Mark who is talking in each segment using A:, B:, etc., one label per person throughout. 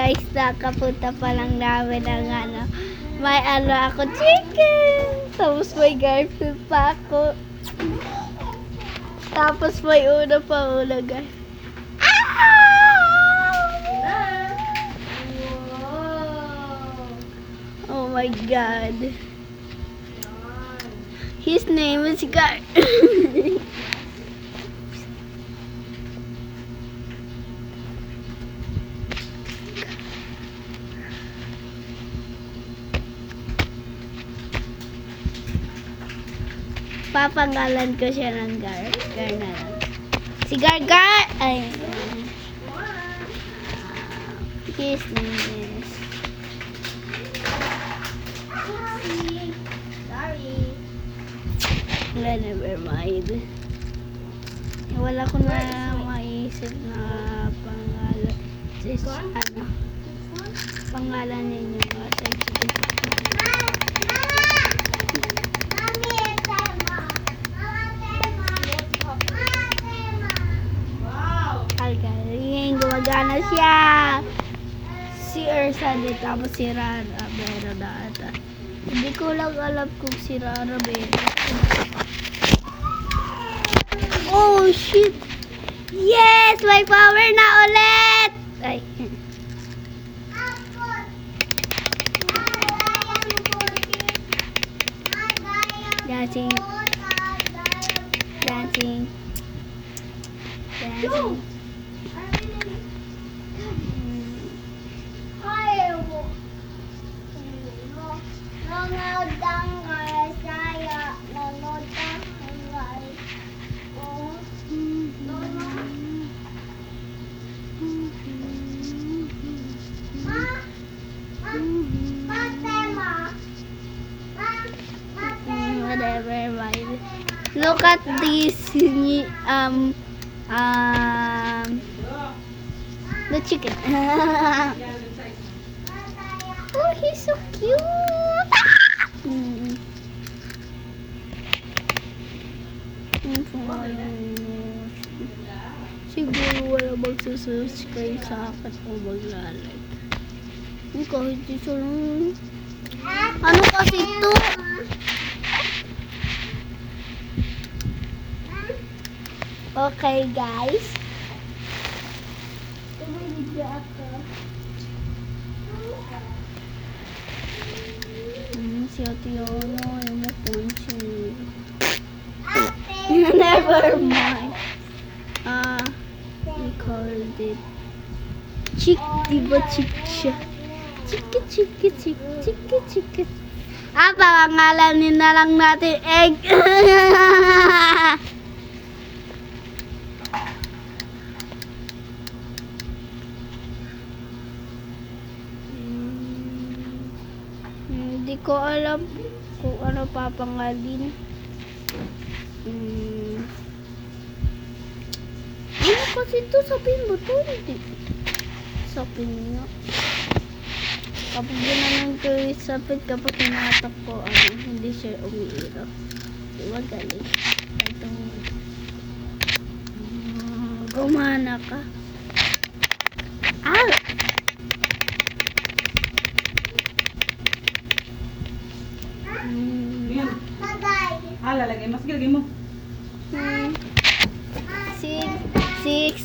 A: guys, nakapunta pa lang namin ng ano. May ano ako, chicken. Tapos may garfield pa ako. Tapos may una pa guys. Oh my God. His name is Gar. Papangalan ko siya ng Gar. Gar na lang. Si Gar. Ay. His name is... Sorry. Never mind. Wala ko na maisip na pangalan. Ano? Pangalan ninyo. Galing, gumagana siya. Si Ursa din, tapos si Rara Bera na ata. Hindi ko lang alam kung si Rara Bera. Oh shit! Yes! May power na ulit! Ay. Dancing. Dancing. Dancing. Whatever, mind. Look at this the chicken. Oh, he's so cute. Siguro wala magsusubscribe sa akin o maglalike. Kahit isa lang. Ano kasi ito? Okay guys. Tumigil ako. Si Ate Yana, yung mapunchi. Never mind. We called it chick, diba chick siya? Chick. Pangalanin na lang natin egg. Hindi ko alam kung ano papangalin. Ano kasi ito? Sabihin mo ito? Hindi. Sabihin nga. Kapag ginanon ko yung sapit, kapag hinatak ko, hindi siya umiiro. Diba galing? Ito. Gumana ka.
B: Lalagay mas gilagay mo.
A: 6,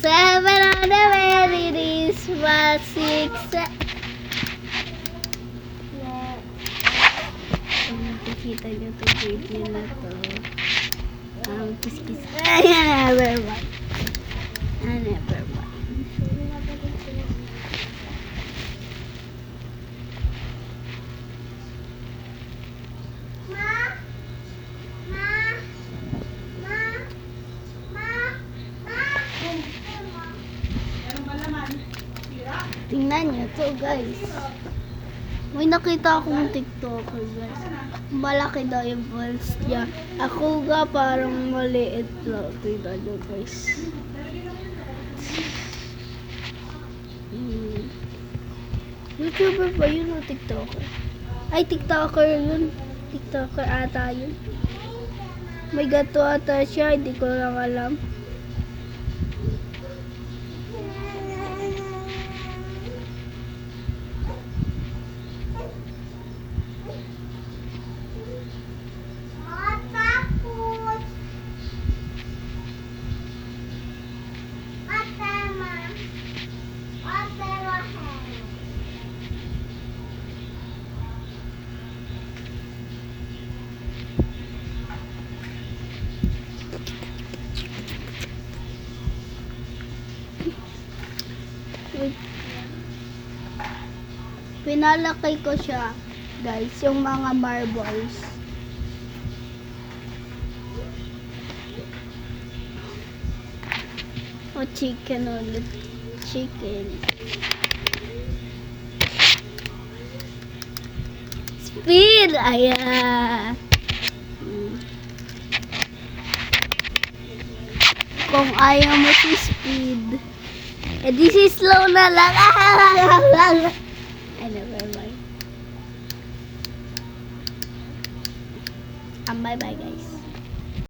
A: 7 on the way, it is 6, 7. Nakikita nyo ito video na to. Kiss. Never mind. Never mind. Tingnan nyo to guys. May nakita akong TikToker guys. Malaki daw yung balls niya. Ako nga parang maliit lang. Tingnan nyo guys. YouTuber ba yun o TikToker? Ay, TikToker yun. TikToker ata yun. May gato ata siya. Hindi ko lang alam. Pinalaki ko siya, guys, yung mga marbles. O chicken ulit. Chicken. Speed! Ayan. Kung ayaw mo si Speed, edi si slow na lang. Ay, never mind. Bye-bye, guys.